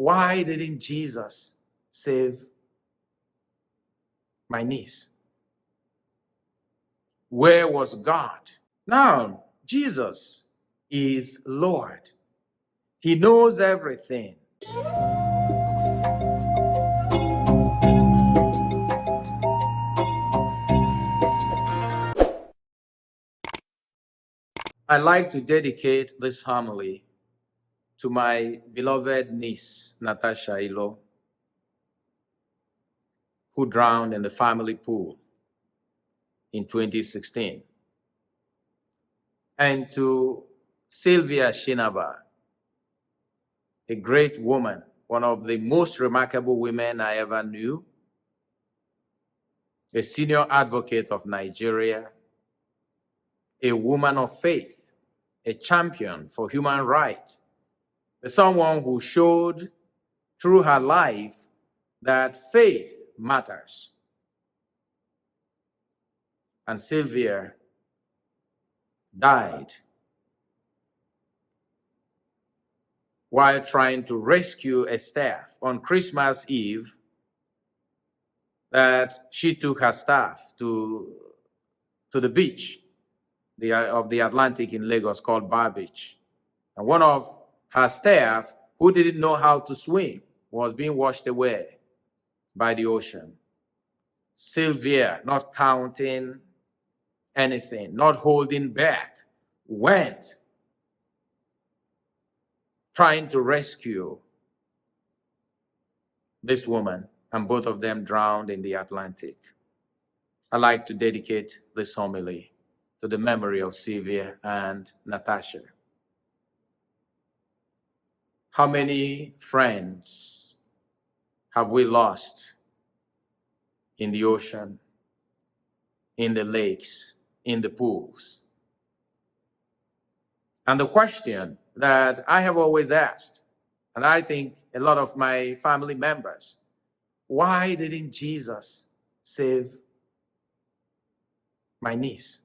Why didn't Jesus save my niece? Where was God? Now, Jesus is Lord. He knows everything. I'd like to dedicate this homily to my beloved niece, Natasha Ilo, who drowned in the family pool in 2016, and to Sylvia Shinaba, a great woman, one of the most remarkable women I ever knew, a senior advocate of Nigeria, a woman of faith, a champion for human rights, someone who showed through her life that faith matters. And Sylvia died while trying to rescue a staff on Christmas Eve, that she took her staff to the beach of the Atlantic in Lagos called Bar Beach. And one of her staff, who didn't know how to swim, was being washed away by the ocean. Sylvia, not counting anything, not holding back, went trying to rescue this woman, and both of them drowned in the Atlantic. I'd like to dedicate this homily to the memory of Sylvia and Natasha. How many friends have we lost in the ocean, in the lakes, in the pools? And the question that I have always asked, and I think a lot of my family members, why didn't Jesus save my niece?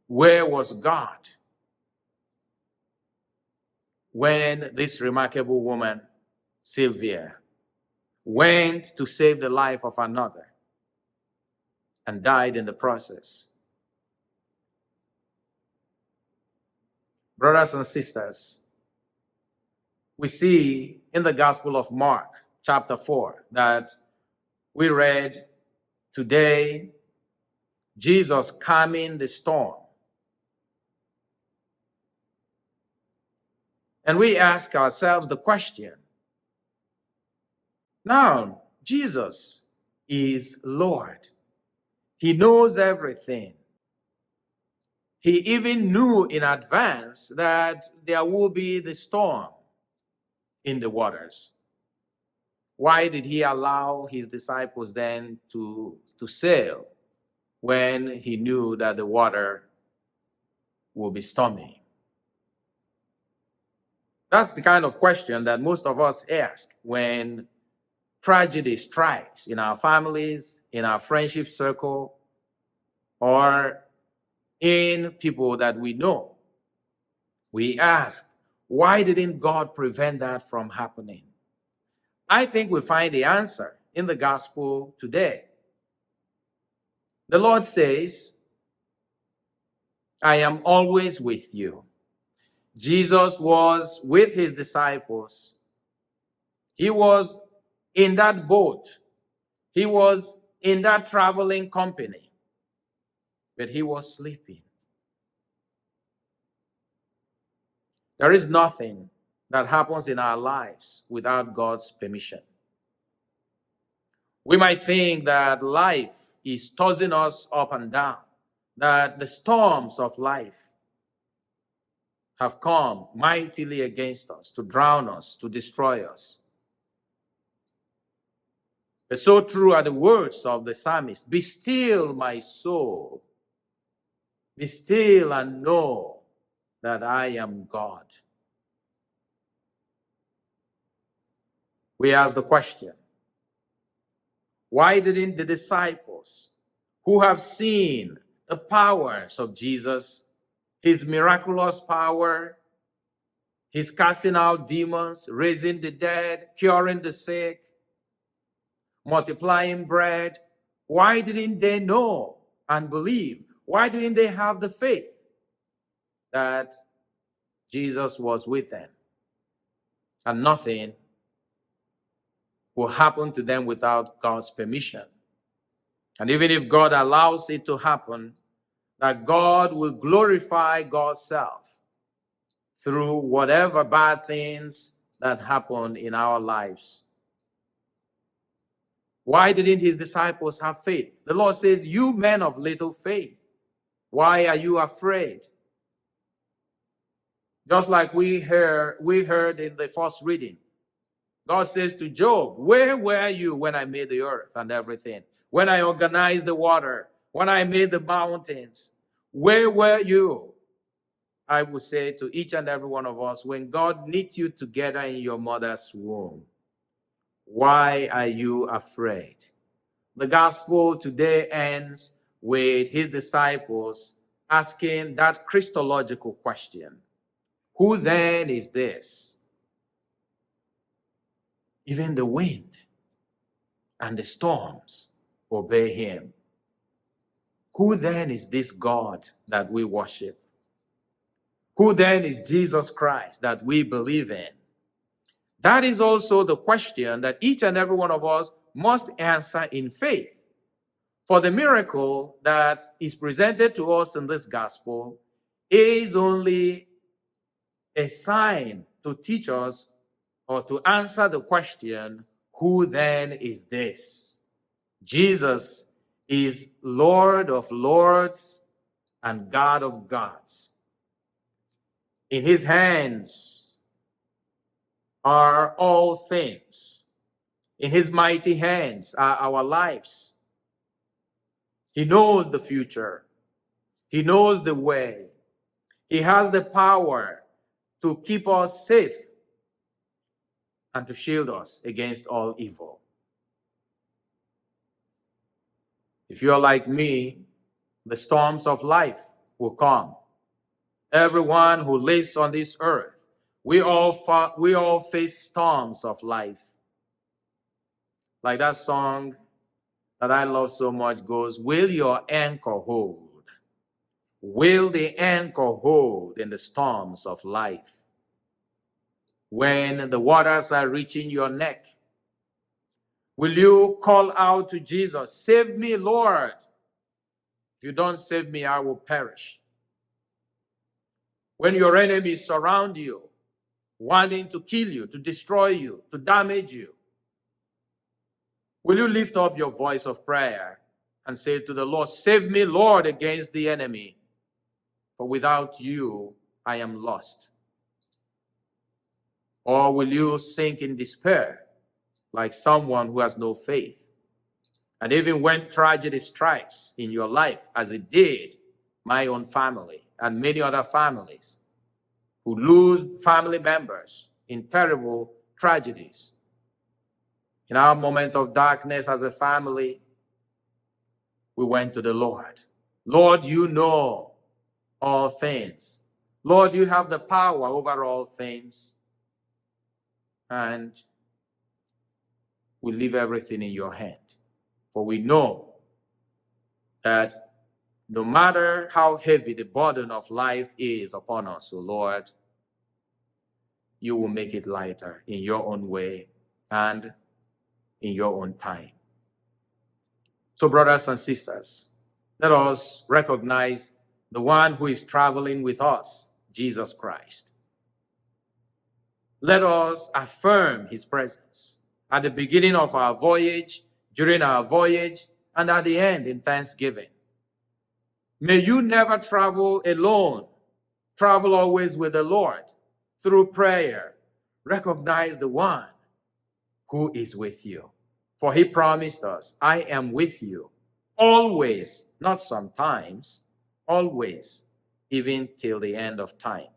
Where was God when this remarkable woman, Sylvia, went to save the life of another and died in the process? Brothers and sisters, we see in the Gospel of Mark, chapter 4, that we read today, Jesus calming the storm. And we ask ourselves the question, now, Jesus is Lord. He knows everything. He even knew in advance that there will be the storm in the waters. Why did he allow his disciples then to sail when he knew that the water will be stormy? That's the kind of question that most of us ask when tragedy strikes in our families, in our friendship circle, or in people that we know. We ask, why didn't God prevent that from happening? I think we find the answer in the gospel today. The Lord says, I am always with you. Jesus was with his disciples. He was in that boat. He was in that traveling company, but he was sleeping. There is nothing that happens in our lives without God's permission. We might think that life is tossing us up and down, that the storms of life have come mightily against us to drown us, to destroy us. But so true are the words of the psalmist, be still, my soul. Be still and know that I am God. We ask the question, why didn't the disciples who have seen the powers of Jesus, his miraculous power, He's casting out demons, raising the dead, curing the sick, multiplying bread. Why didn't they know and believe? Why didn't they have the faith that Jesus was with them? And nothing will happen to them without God's permission. And even if God allows it to happen, that God will glorify God's self through whatever bad things that happen in our lives. Why didn't his disciples have faith? The Lord says, you men of little faith, why are you afraid? Just like we heard in the first reading, God says to Job, where were you when I made the earth and everything? When I organized the water, when I made the mountains, where were you? I will say to each and every one of us, when God knit you together in your mother's womb, why are you afraid? The gospel today ends with his disciples asking that Christological question. Who then is this? Even the wind and the storms obey him. Who then is this God that we worship? Who then is Jesus Christ that we believe in? That is also the question that each and every one of us must answer in faith. For the miracle that is presented to us in this gospel is only a sign to teach us or to answer the question, who then is this? Jesus is Lord of lords and God of gods. In his hands are all things. In his mighty hands are our lives. He knows the future. He knows the way. He has the power to keep us safe and to shield us against all evil. If you're like me, the storms of life will come. Everyone who lives on this earth, we all face storms of life. Like that song that I love so much goes, will your anchor hold? Will the anchor hold in the storms of life? When the waters are reaching your neck, will you call out to Jesus, save me, Lord? If you don't save me, I will perish. When your enemies surround you, wanting to kill you, to destroy you, to damage you, will you lift up your voice of prayer and say to the Lord, save me, Lord, against the enemy, for without you, I am lost? Or will you sink in despair like someone who has no faith? And even when tragedy strikes in your life, as it did my own family and many other families who lose family members in terrible tragedies, in our moment of darkness as a family, we went to the Lord. Lord, you know all things. Lord, you have the power over all things. And we leave everything in your hand. For we know that no matter how heavy the burden of life is upon us, O Lord, you will make it lighter in your own way and in your own time. So, brothers and sisters, let us recognize the one who is traveling with us, Jesus Christ. Let us affirm his presence at the beginning of our voyage, during our voyage, and at the end in thanksgiving. May you never travel alone. Travel always with the Lord. Through prayer, recognize the one who is with you. For he promised us, I am with you always, not sometimes, always, even till the end of time.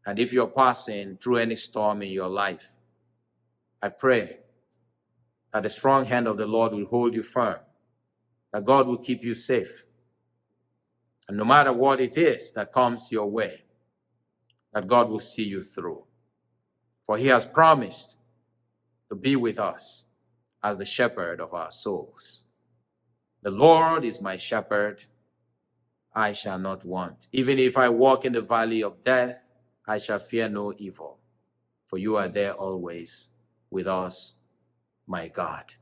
And if you're passing through any storm in your life, I pray that the strong hand of the Lord will hold you firm, that God will keep you safe. And no matter what it is that comes your way, that God will see you through. For he has promised to be with us as the shepherd of our souls. The Lord is my shepherd, I shall not want. Even if I walk in the valley of death, I shall fear no evil, for you are there always with us, my God.